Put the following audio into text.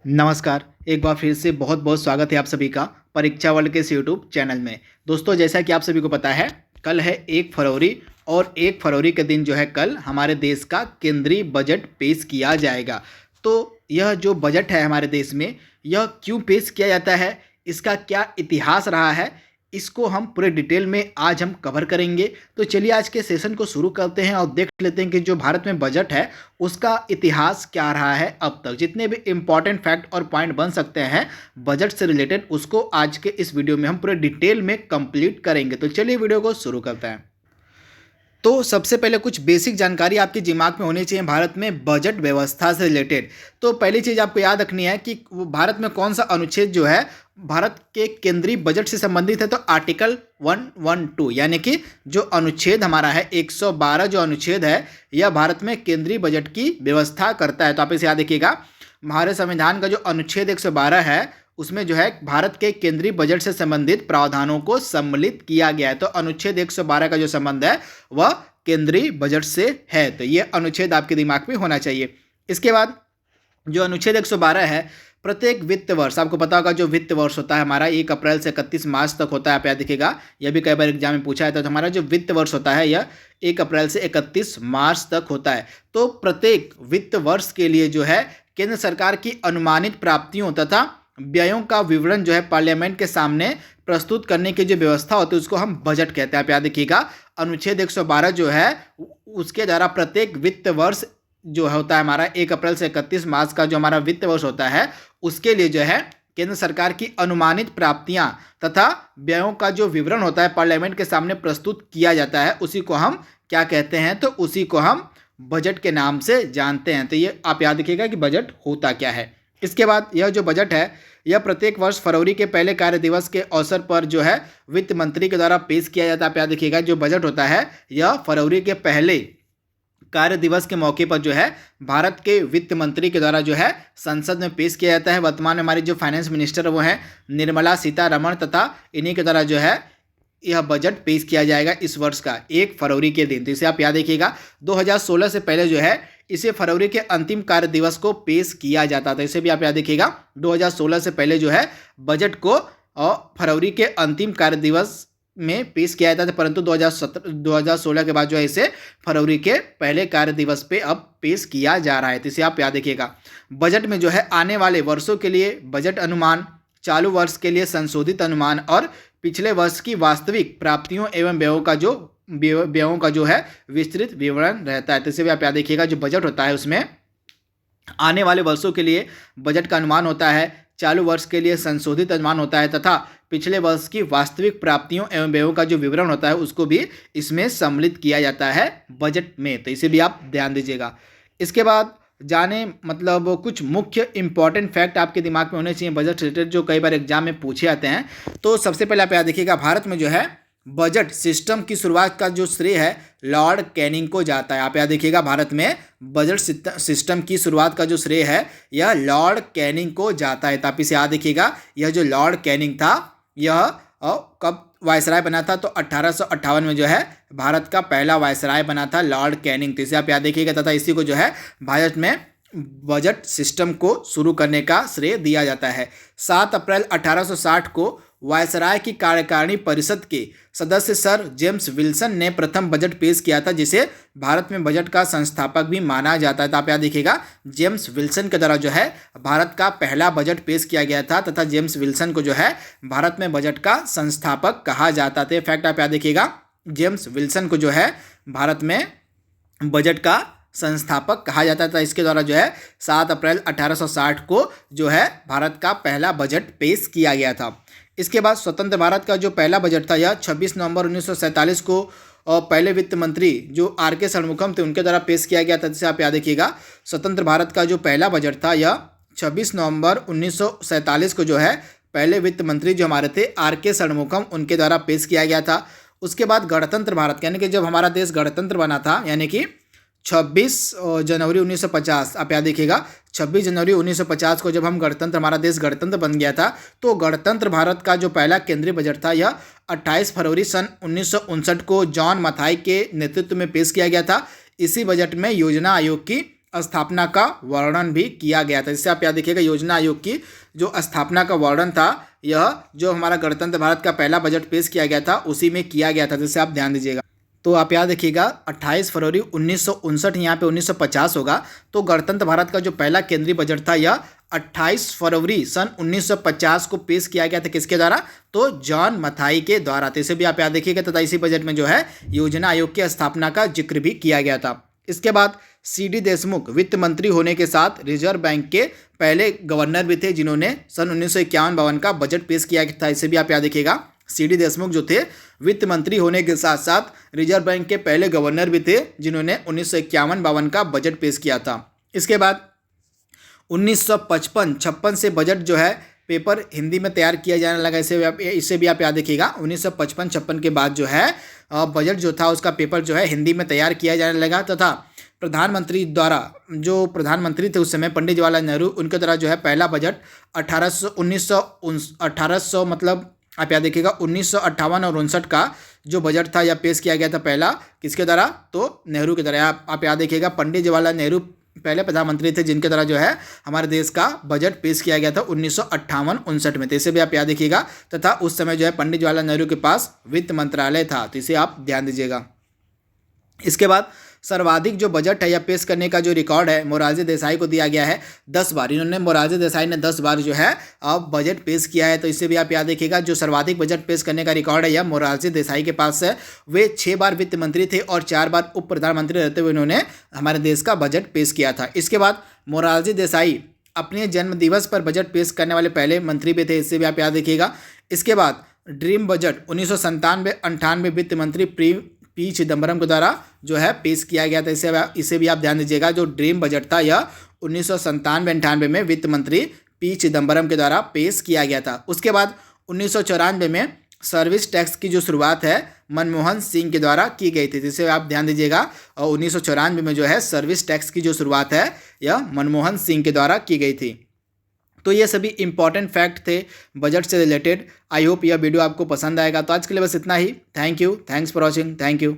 नमस्कार। एक बार फिर से बहुत बहुत स्वागत है आप सभी का परीक्षा वर्ल्ड के इस यूट्यूब चैनल में। दोस्तों, जैसा कि आप सभी को पता है, कल है 1 फरवरी और 1 फरवरी के दिन जो है कल हमारे देश का केंद्रीय बजट पेश किया जाएगा। तो यह जो बजट है हमारे देश में, यह क्यों पेश किया जाता है, इसका क्या इतिहास रहा है, इसको हम पूरे डिटेल में आज हम कवर करेंगे। तो चलिए आज के सेशन को शुरू करते हैं और देख लेते हैं कि जो भारत में बजट है उसका इतिहास क्या रहा है अब तक। जितने भी इम्पॉर्टेंट फैक्ट और पॉइंट बन सकते हैं बजट से रिलेटेड, उसको आज के इस वीडियो में हम पूरे डिटेल में कंप्लीट करेंगे। तो चलिए वीडियो को शुरू करते हैं। तो सबसे पहले कुछ बेसिक जानकारी आपके दिमाग में होनी चाहिए भारत में बजट व्यवस्था से रिलेटेड। तो पहली चीज़ आपको याद रखनी है कि भारत में कौन सा अनुच्छेद जो है भारत के केंद्रीय बजट से संबंधित है। तो आर्टिकल 112 यानी कि जो अनुच्छेद हमारा है 112 जो अनुच्छेद है, यह भारत में केंद्रीय बजट की व्यवस्था करता है। तो आप इसे याद रखिएगा। हमारे संविधान का जो अनुच्छेद 112 है उसमें जो है भारत के केंद्रीय बजट से संबंधित प्रावधानों को सम्मिलित किया गया है। तो अनुच्छेद 112 का जो संबंध है वह केंद्रीय बजट से है। तो ये अनुच्छेद आपके दिमाग में होना चाहिए। इसके बाद जो अनुच्छेद 112 है, प्रत्येक वित्त वर्ष, आपको पता होगा जो वित्त वर्ष होता है हमारा 1 अप्रैल से 31 मार्च तक होता है। आप याद देखिएगा, यह भी कई बार एग्जाम में पूछा है। तो हमारा जो वित्त वर्ष होता है यह 1 अप्रैल से 31 मार्च तक होता है। तो प्रत्येक वित्त वर्ष के लिए जो है केंद्र सरकार की अनुमानित प्राप्तियों तथा व्ययों का विवरण जो है पार्लियामेंट के सामने प्रस्तुत करने की जो व्यवस्था होती है उसको हम बजट कहते हैं। आप याद रखिएगा, अनुच्छेद 112 जो है उसके द्वारा प्रत्येक वित्त वर्ष जो होता है हमारा 1 अप्रैल से 31 मार्च का जो हमारा वित्त वर्ष होता है उसके लिए जो है केंद्र सरकार की अनुमानित प्राप्तियां तथा व्ययों का जो विवरण होता है पार्लियामेंट के सामने प्रस्तुत किया जाता है, उसी को हम क्या कहते हैं, तो उसी को हम बजट के नाम से जानते हैं। तो ये आप याद रखिएगा कि बजट होता क्या है। इसके बाद यह जो बजट है यह प्रत्येक वर्ष फरवरी के पहले कार्य दिवस के अवसर पर जो है वित्त मंत्री के द्वारा पेश किया जाता है। आप याद रखिएगा, जो बजट होता है यह फरवरी के पहले कार्य दिवस के मौके पर जो है भारत के वित्त मंत्री के द्वारा जो है संसद में पेश किया जाता है। वर्तमान में हमारी जो फाइनेंस मिनिस्टर वो हैं निर्मला सीतारमण, तथा इन्हीं के द्वारा जो है यह बजट पेश किया जाएगा इस वर्ष का 1 फरवरी के दिन। तो इसे आप याद रखिएगा, 2016 से पहले जो है इसे फरवरी के अंतिम कार्य दिवस को पेश किया जाता था। इसे भी आप याद रखिएगा, 2016 से पहले जो है बजट को फरवरी के अंतिम कार्य दिवस में पेश किया जाता था, परंतु 2016 के बाद जो है इसे फरवरी के पहले कार्य दिवस पे अब पेश किया जा रहा है। तो इसे आप याद रखिएगा। बजट में जो है आने वाले वर्षों के लिए बजट अनुमान, चालू वर्ष के लिए संशोधित अनुमान और पिछले वर्ष की वास्तविक प्राप्तियों एवं व्ययों का जो है विस्तृत विवरण रहता है। तो इसे भी आप याद रखिएगा, जो बजट होता है उसमें आने वाले वर्षों के लिए बजट का अनुमान होता है, चालू वर्ष के लिए संशोधित अनुमान होता है तथा पिछले वर्ष की वास्तविक प्राप्तियों एवं व्ययों का जो विवरण होता है उसको भी इसमें सम्मिलित किया जाता है बजट में। तो इसे भी आप ध्यान दीजिएगा। इसके बाद जाने मतलब कुछ मुख्य इंपॉर्टेंट फैक्ट आपके दिमाग में होने चाहिए बजट रिलेटेड, जो कई बार एग्जाम में पूछे जाते हैं। तो सबसे पहले आप याद देखिएगा, भारत में जो है बजट सिस्टम की शुरुआत का जो श्रेय है लॉर्ड कैनिंग को जाता है। आप याद देखिएगा, भारत में बजट सिस्टम की शुरुआत का जो श्रेय है यह लॉर्ड कैनिंग को जाता है। तो आप इसे याद देखिएगा, यह जो लॉर्ड कैनिंग था यह कब वायसराय बना था, तो 1858 में जो है भारत का पहला वायसराय बना था लॉर्ड कैनिंग। तो इसे आप याद देखिएगा, तथा इसी को जो है भारत में बजट सिस्टम को शुरू करने का श्रेय दिया जाता है। 7 अप्रैल 1860 को वायसराय की कार्यकारिणी परिषद के सदस्य सर जेम्स विल्सन ने प्रथम बजट पेश किया था, जिसे भारत में बजट का संस्थापक भी माना जाता है। तो आप याद देखिएगा, जेम्स विल्सन के द्वारा जो है भारत का पहला बजट पेश किया गया था तथा जेम्स विल्सन को जो है भारत में बजट का संस्थापक कहा जाता था। फैक्ट आप याद देखिएगा, जेम्स विल्सन को जो है भारत में बजट का संस्थापक कहा जाता था। इसके द्वारा जो है 7 अप्रैल 1860 को जो है भारत का पहला बजट पेश किया गया था। इसके बाद स्वतंत्र भारत का जो पहला बजट था यह 26 नवंबर 1947 को पहले वित्त मंत्री जो आर.के. षणमुखम थे उनके द्वारा पेश किया गया था। जिसे आप याद रखिएगा, स्वतंत्र भारत का जो पहला बजट था यह 26 नवंबर 1947 को जो है पहले वित्त मंत्री जो हमारे थे आर.के. षणमुखम उनके द्वारा पेश किया गया था। उसके बाद गणतंत्र भारत, यानी कि जब हमारा देश गणतंत्र बना था, यानी कि 26 जनवरी 1950, आप याद देखिएगा 26 जनवरी 1950 को जब हम गणतंत्र, हमारा देश गणतंत्र बन गया था, तो गणतंत्र भारत का जो पहला केंद्रीय बजट था यह 28 फरवरी सन 1959 को जॉन मथाई के नेतृत्व में पेश किया गया था। इसी बजट में योजना आयोग की स्थापना का वर्णन भी किया गया था। इससे आप याद देखिएगा, योजना आयोग की जो स्थापना का वर्णन था, यह जो हमारा गणतंत्र भारत का पहला बजट पेश किया गया था उसी में किया गया था, जिससे आप ध्यान दीजिएगा। तो आप याद रखिएगा 28 फरवरी 1959, यहाँ पे 1950 होगा। तो गणतंत्र भारत का जो पहला केंद्रीय बजट था यह 28 फरवरी सन 1950 को पेश किया गया था। किसके द्वारा? तो जॉन मथाई के द्वारा। तो इसे भी आप याद रखिएगा। तथा इसी बजट में जो है योजना आयोग की स्थापना का जिक्र भी किया गया था। इसके बाद सी.डी. देशमुख वित्त मंत्री होने के साथ रिजर्व बैंक के पहले गवर्नर भी थे, जिन्होंने सन 1951-52 का बजट पेश किया था। इसे भी आप याद रखिएगा। सी.डी. देशमुख जो थे वित्त मंत्री होने के साथ साथ रिजर्व बैंक के पहले गवर्नर भी थे, जिन्होंने 1951-52 का बजट पेश किया था। इसके बाद 1955-56 से बजट जो है पेपर हिंदी में तैयार किया जाने लगा। इसे भी आप याद रखिएगा। 1955-56 के बाद जो है बजट जो था उसका पेपर जो है हिंदी में तैयार किया जाने लगा। तथा प्रधानमंत्री द्वारा, जो प्रधानमंत्री थे उस समय पंडित जवाहरलाल नेहरू, उनके द्वारा जो है पहला बजट 1800 मतलब आप याद देखिएगा 1958 और 59 का जो बजट था यह पेश किया गया था पहला। किसके द्वारा? तो नेहरू के द्वारा। आप याद देखिएगा, पंडित जवाहरलाल नेहरू पहले प्रधानमंत्री थे जिनके द्वारा जो है हमारे देश का बजट पेश किया गया था 1958-59 में। तो इसे भी आप याद रखिएगा। तथा उस समय जो है पंडित जवाहरलाल नेहरू के पास वित्त मंत्रालय था, तो इसे आप ध्यान दीजिएगा। इसके बाद सर्वाधिक जो बजट है या पेश करने का जो रिकॉर्ड है मोरारजी देसाई को दिया गया है 10 बार। इन्होंने, मोरारजी देसाई ने 10 बार जो है अब बजट पेश किया है। तो इससे भी आप याद रखिएगा, जो सर्वाधिक बजट पेश करने का रिकॉर्ड है यह मोरारजी देसाई के पास है। वे 6 बार वित्त मंत्री थे और 4 बार उप प्रधानमंत्री रहते हुए इन्होंने हमारे देश का बजट पेश किया था। इसके बाद मोरारजी देसाई अपने जन्म दिवस पर बजट पेश करने वाले पहले मंत्री भी थे। इससे भी आप याद रखिएगा। इसके बाद ड्रीम बजट 1997-98 वित्त मंत्री पी चिदम्बरम के द्वारा जो है पेश किया गया था। इसे भी आप ध्यान दीजिएगा। जो ड्रीम बजट था यह 1997-98 में वित्त मंत्री पी चिदम्बरम के द्वारा पेश किया गया था। उसके बाद 1994 में सर्विस टैक्स की जो शुरुआत है मनमोहन सिंह के द्वारा की गई थी, जिसे आप ध्यान दीजिएगा। और 1994 में जो है सर्विस टैक्स की जो शुरुआत है यह मनमोहन सिंह के द्वारा की गई थी। तो ये सभी इंपॉर्टेंट फैक्ट थे बजट से रिलेटेड। आई होप यह वीडियो आपको पसंद आएगा। तो आज के लिए बस इतना ही। Thank you, thanks for watching, thank you.